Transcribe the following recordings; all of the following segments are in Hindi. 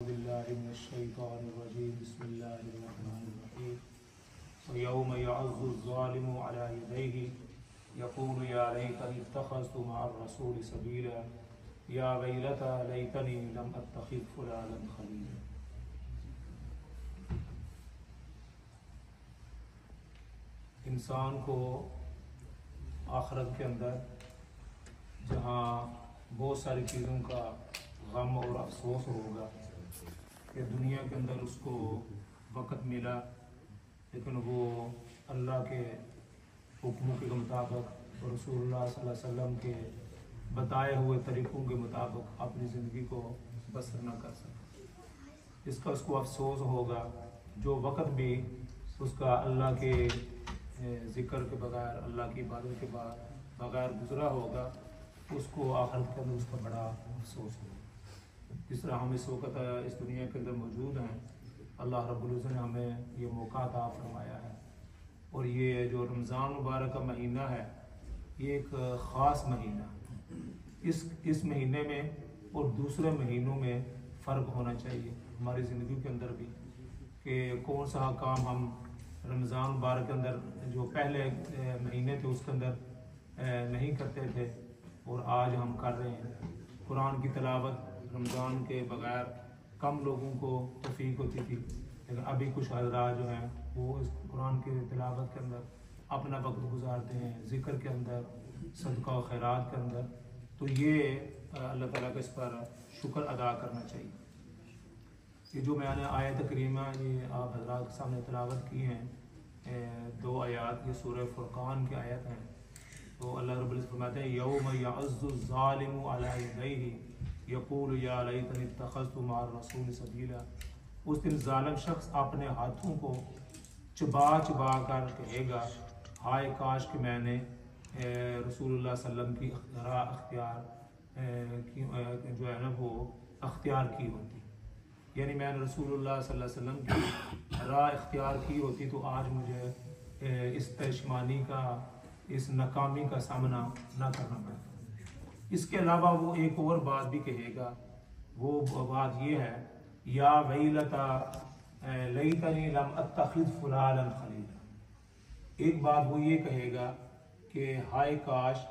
यौम यअज़्ज़ु ज़ालिमु अला यदैहि यक़ूलु या लैतनी इत्तख़ज़्तु मअर रसूलि सबीला या वैलता लैतनी लम अत्तख़िज़ फ़ुलानन ख़लीला। इंसान को आखिरत के अंदर जहाँ बहुत सारी चीज़ों का गम और अफसोस होगा कि दुनिया के अंदर उसको वक़्त मिला लेकिन वो अल्लाह के हुक्मों के मुताबिक और रसूलुल्लाह सल्लल्लाहु अलैहि वसल्लम के बताए हुए तरीक़ों के मुताबिक अपनी ज़िंदगी को बसर न कर सके, इसका उसको अफसोस होगा। जो वक़्त भी उसका अल्लाह के ज़िक्र के बगैर, अल्लाह की इबादत के बगैर गुजरा होगा, उसको आखिरत के अंदर उसका बड़ा अफसोस होगा। जिस तरह हम इस वक्त इस दुनिया के अंदर मौजूद हैं, अल्लाह रब्बुल इज़्ज़त ने हमें ये मौका अता फरमाया है और ये जो रमज़ान मुबारक का महीना है ये एक ख़ास महीना है। इस महीने में और दूसरे महीनों में फ़र्क होना चाहिए हमारी ज़िंदगी के अंदर भी, कि कौन सा काम हम रमज़ान मुबारक के अंदर जो पहले महीने थे उसके अंदर नहीं करते थे और आज हम कर रहे हैं। कुरान की तिलावत रमज़ान के बगैर कम लोगों को तौफीक होती थी, लेकिन अभी कुछ हज़रात जो हैं वो इस कुरान की तिलावत के अंदर अपना वक्त गुजारते हैं, ज़िक्र के अंदर, सदका और खैरात के अंदर। तो ये अल्लाह ताला का इस पर शुक्र अदा करना चाहिए। ये जो मैंने आयत करीमा ये आप हज़रात के सामने तिलावत की हैं, 2 आयात, ये सूरह फुरक़ान की आयत हैं। तो अल्लाह रब्बुल इज़्ज़त फरमाते हैं यौम यअज़्ज़ु ज़ालिमु अला यदैहि यक़ूलु या लैतनी इत्तख़ज़्तु मअर रसूलि सबीला। उस दिन जालिम शख्स अपने हाथों को चबा चबा कर कहेगा, हाय काश कि मैंने रसूलुल्लाह सल्लल्लाहु अलैहि वसल्लम की राह अख्तियार जो है ना वो अख्तियार की होती, यानी मैंने रसूलुल्लाह सल्लल्लाहु अलैहि वसल्लम की राह अख्तियार की होती तो आज मुझे इस पेशमानी का, इस नाकामी का सामना ना करना पड़ता। इसके अलावा वो एक और बात भी कहेगा, वो बात ये है, या वैलता लैतनी लम अत्तख़िज़ फ़ुलानन ख़लीला। एक बात वो ये कहेगा कि हाय काश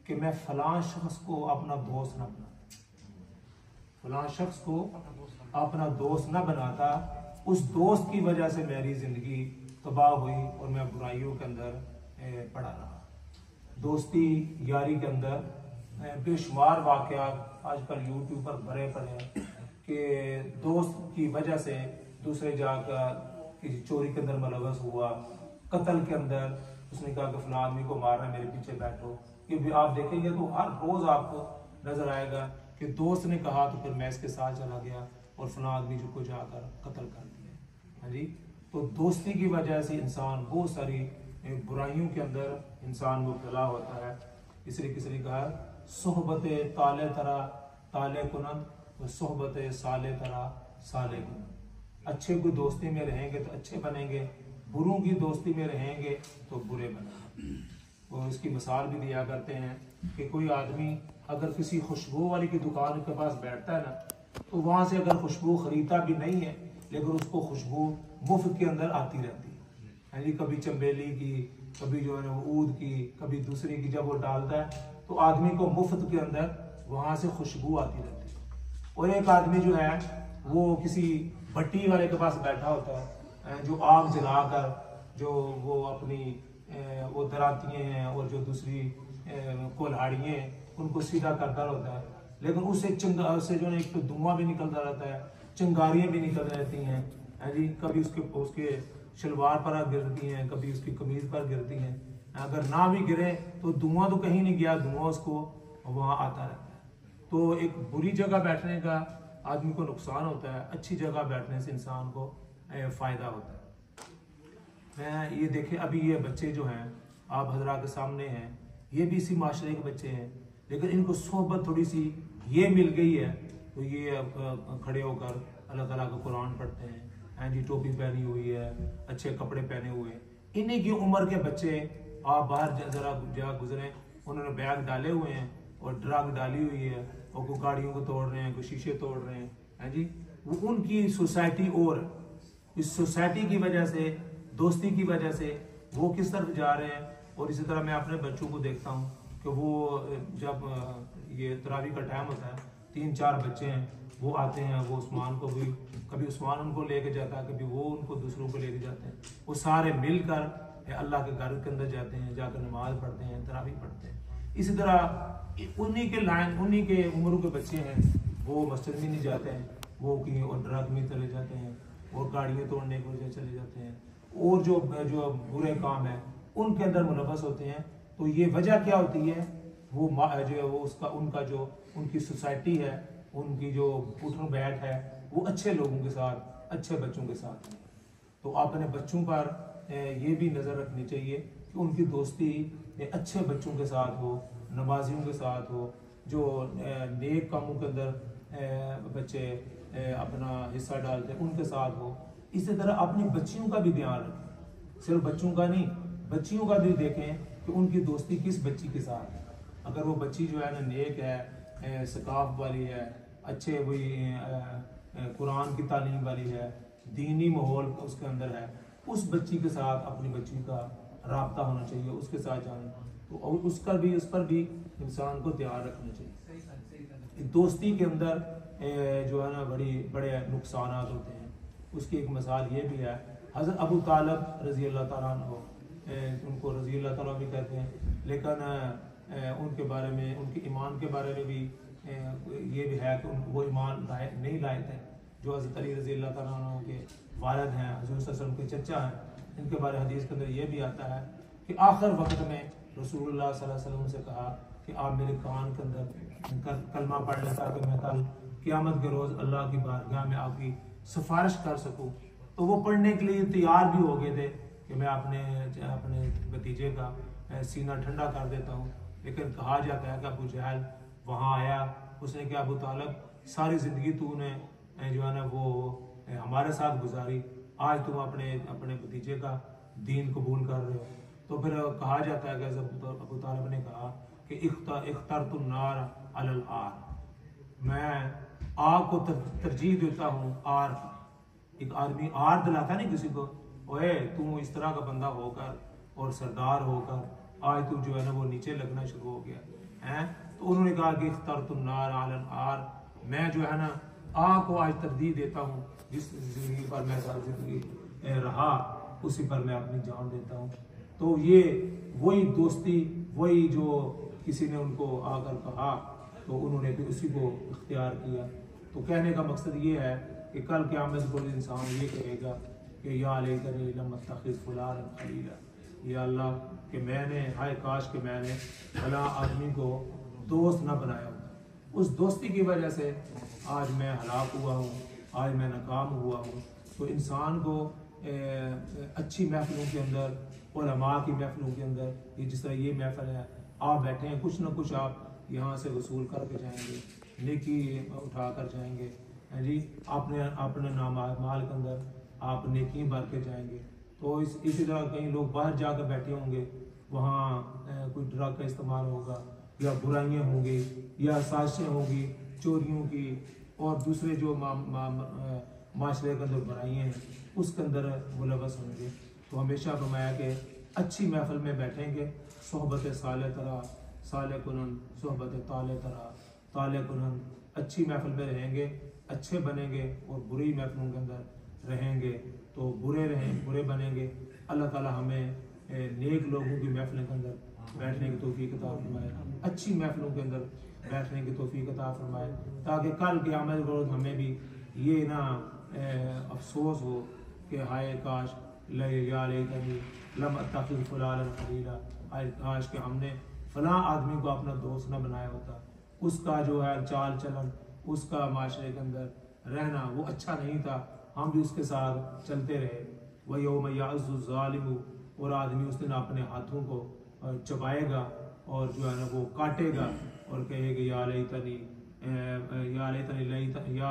कि मैं फ़लाँ शख्स को अपना दोस्त न बनाता, फ़लाँ शख्स को अपना दोस्त न बनाता, उस दोस्त की वजह से मेरी ज़िंदगी तबाह हुई और मैं बुराइयों के अंदर पड़ा रहा। दोस्ती यारी के अंदर बेशुमार वाक़यात आजकल यूट्यूब पर भरे पड़े हैं कि दोस्त की वजह से दूसरे जाकर किसी चोरी के अंदर मुलव्वस हुआ, कत्ल के अंदर उसने कहा कि फलां आदमी को मारना, मेरे पीछे बैठो। ये भी आप देखेंगे तो हर रोज़ आपको नजर आएगा कि दोस्त ने कहा तो फिर मैं इसके साथ चला गया और फलां आदमी को जाकर कत्ल कर दिया। हाँ जी, तो दोस्ती की वजह से इंसान बहुत सारी बुराइयों के अंदर इंसान मुब्तला होता है। इसलिए किसी ने कहा सोहबत ताले तरह ताले कुनन व सोहबत साले तरह साले कुनन। अच्छे की दोस्ती में रहेंगे तो अच्छे बनेंगे, बुरों की दोस्ती में रहेंगे तो बुरे बनेंगे। वो इसकी मिसाल भी दिया करते हैं कि कोई आदमी अगर किसी खुशबू वाली की दुकान के पास बैठता है ना, तो वहाँ से अगर खुशबू खरीदता भी नहीं है लेकिन उसको खुशबू मुफ्त के अंदर आती रहती है जी, कभी चंबेली की, कभी जो है ना ऊद की, कभी दूसरी की। जब वो डालता है तो आदमी को मुफ्त के अंदर वहाँ से खुशबू आती रहती है। और एक आदमी जो है वो किसी भट्टी वाले के पास बैठा होता है, जो आग जलाकर जो वो अपनी वो दरातियाँ हैं और जो दूसरी कोल्हाड़ियाँ हैं उनको सीधा करता रहता है, लेकिन उससे जो है एक तो धुआं भी निकलता रहता है, चिंगारियाँ भी निकल रहती हैं जी। कभी उसके शलवार पर गिरती हैं, कभी उसकी कमीज पर गिरती हैं। अगर ना भी गिरे तो धुआं तो कहीं नहीं गया, धुआं उसको वहाँ आता रहता है। तो एक बुरी जगह बैठने का आदमी को नुकसान होता है, अच्छी जगह बैठने से इंसान को फ़ायदा होता है। मैं ये देखे अभी ये बच्चे जो हैं आप हजरा के सामने हैं, ये भी इसी माशरे के बच्चे हैं, लेकिन इनको सोहबत थोड़ी सी ये मिल गई है तो ये खड़े होकर अल्लाह ताला का कुरान पढ़ते हैं, हैं जी, टोपी पहनी हुई है, अच्छे कपड़े पहने हुए। इन्हीं की उम्र के बच्चे आप बाहर जरा गुजरे, उन्होंने बैग डाले हुए हैं और ड्रग डाली हुई है और कोई गाड़ियों को तोड़ रहे हैं, कोई शीशे तोड़ रहे हैं जी। वो उनकी सोसाइटी और इस सोसाइटी की वजह से, दोस्ती की वजह से वो किस तरफ जा रहे हैं। और इसी तरह मैं अपने बच्चों को देखता हूँ कि वो जब ये तरावी का टाइम होता है, 3-4 बच्चे हैं, वो आते हैं, वो उस्मान को भी, कभी उस्मान उनको लेके जाता है, कभी वो उनको दूसरों को लेके जाते हैं। वो सारे मिलकर अल्लाह के घर के अंदर जाते हैं, जाकर नमाज पढ़ते हैं, तरावी पढ़ते हैं। इसी तरह उन्हीं के उम्र के बच्चे हैं, वो मस्जिद में नहीं जाते हैं, वो कहीं और ड्रग में चले जाते हैं और गाड़ियाँ तोड़ने की वजह चले जाते हैं और जो बुरे काम है उनके अंदर मुलव्वस होते हैं। तो ये वजह क्या होती है, वो जो है वो उसका उनका जो उनकी सोसाइटी है, उनकी जो उठन बैठ है, वो अच्छे लोगों के साथ, अच्छे बच्चों के साथ है। तो अपने बच्चों पर ये भी नज़र रखनी चाहिए कि उनकी दोस्ती अच्छे बच्चों के साथ हो, नमाजियों के साथ हो, जो नेक कामों के अंदर बच्चे अपना हिस्सा डालते हैं उनके साथ हो। इसी तरह अपनी बच्चियों का भी ध्यान रखें, सिर्फ बच्चों का नहीं, बच्चियों का भी देखें कि उनकी दोस्ती किस बच्ची के साथ है। अगर वो बच्ची जो है ना नेक है, सकाफ वाली है, अच्छे वही कुरान की तालीम वाली है, दीनी माहौल उसके अंदर है, उस बच्ची के साथ अपनी बच्ची का राब्ता होना चाहिए, उसके साथ जाना, तो और उस पर भी इंसान को ध्यान रखना चाहिए। दोस्ती के अंदर जो है ना बड़े नुकसान होते हैं। उसकी एक मिसाल ये भी है, हज़रत अबू तालिब रज़ी अल्लाह ताला अन्हु, उनको रज़ी अल्लाह ताला भी कहते हैं, लेकिन उनके बारे में, उनके ईमान के बारे में भी ये भी है कि वो ईमान नहीं लाए थे। जो हज़रत अली रज़ी अल्लाह ताला अन्हु के वालिद हैं, हुज़ूर सल्लल्लाहु अलैहि वसल्लम के चचा हैं, इनके बारे हदीस के अंदर ये भी आता है कि आखिर वक्त में रसूलुल्लाह सल्लल्लाहु अलैहि वसल्लम से कहा कि आप मेरे कान के अंदर कलमा पढ़ लें ताकि मैं कल क़यामत के रोज़ अल्लाह की बारगाह में आपकी सिफारिश कर सकूं। तो वो पढ़ने के लिए तैयार भी हो गए थे कि मैं अपने भतीजे का सीना ठंडा कर देता हूँ। लेकिन कहा जाता है कि अबू जहल वहाँ आया, उसने कहा अबू तालिब सारी ज़िंदगी तूने जो है ना वो हमारे साथ गुजारी, आज तुम अपने भतीजे का दीन कबूल कर रहे हो। तो फिर कहा जाता है कि अबू तालिब ने कहा कि इख्तरतु नार अलल आर, मैं आग को तरजीह देता हूँ आर। एक आदमी आर दिलाता नहीं किसी को, ओए तू इस तरह का बंदा होकर और सरदार होकर आज तू जो है ना वो नीचे लगना शुरू हो गया है। तो उन्होंने कहा कि इख्तरतु नार अलल आर, मैं जो है ना आग को आज तरजीह देता हूँ, जिस जिंदगी पर मैं सारी जिंदगी रहा उसी पर मैं अपनी जान देता हूँ। तो ये वही दोस्ती, वही जो किसी ने उनको आकर कहा तो उन्होंने भी उसी को इख्तियार किया। तो कहने का मकसद ये है कि कल क़यामत को इंसान ये कहेगा कि या लैतनी लम अत्तखिज़ फुलानन खलीला, या अल्लाह कि मैंने, हाय काश कि मैंने फलां आदमी को दोस्त ना बनाया होता, उस दोस्ती की वजह से आज मैं हलाक हुआ हूँ, आज मैं नाकाम हुआ हूँ। तो इंसान को अच्छी महफिलों के अंदर, उलमा की महफिलों के अंदर, ये जिस तरह ये महफिल है, आप बैठे हैं, कुछ ना कुछ आप यहाँ से वसूल करके जाएंगे, नेकी उठा कर जाएंगे जी, अपने माल के अंदर आप नेकी भर के जाएंगे। तो इसी तरह कई लोग बाहर जाकर बैठे होंगे, वहाँ कोई ड्रग का इस्तेमाल होगा या बुराइयाँ होंगी या साजिशें होंगी चोरियों की और दूसरे जो माशरे के अंदर बुराइयाँ हैं उसके अंदर मुलव्वस होंगे। तो हमेशा फरमाया कि अच्छी महफिल में बैठेंगे, सोहबत साले तरह साले कुनन, सोहबत ताले तरह ताले कुनन, अच्छी महफिल में रहेंगे, अच्छे बनेंगे और बुरी महफिलों के अंदर रहेंगे तो बुरे बनेंगे। अल्लाह ताला हमें नेक लोगों की महफिलों के अंदर बैठने की तौफीक अता फरमाए, अच्छी महफिलों के अंदर बैठने की तौफीक अता फरमाए, ताकि कल क़यामत के रोज़ हमें भी ये ना अफसोस हो कि हाय काश लैतनी लम अत्तखिज़ फुलानन खलीला, काश कि हमने फलां आदमी को अपना दोस्त न बनाया होता, उसका जो है चाल चलन, उसका माशरे के अंदर रहना वो अच्छा नहीं था, हम भी उसके साथ चलते रहे। वह यौम यअज़्ज़ु ज़ालिमु, और आदमी उस दिन अपने हाथों को चबाएगा और जो है ना वो काटेगा और कहेगा या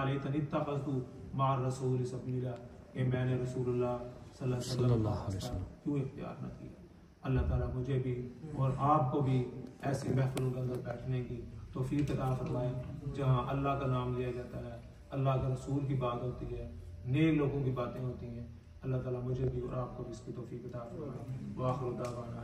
लैतनी इत्तख़ज़्तु माअ रसूल सबीला, कि मैंने रसूलुल्लाह सल्लल्लाहु अलैहि वसल्लम क्यों इख्तियार न किया। अल्लाह ताला मुझे भी और आपको भी ऐसी महफिलों के अंदर बैठने की तौफीक अता फरमाए जहाँ अल्लाह का नाम लिया जाता है, अल्लाह के रसूल की बात होती है, नेक लोगों की बातें होती हैं। अल्लाह ताला मुझे भी और आपको भी इसकी तौफीक अता फरमाए। व आखिर दावाना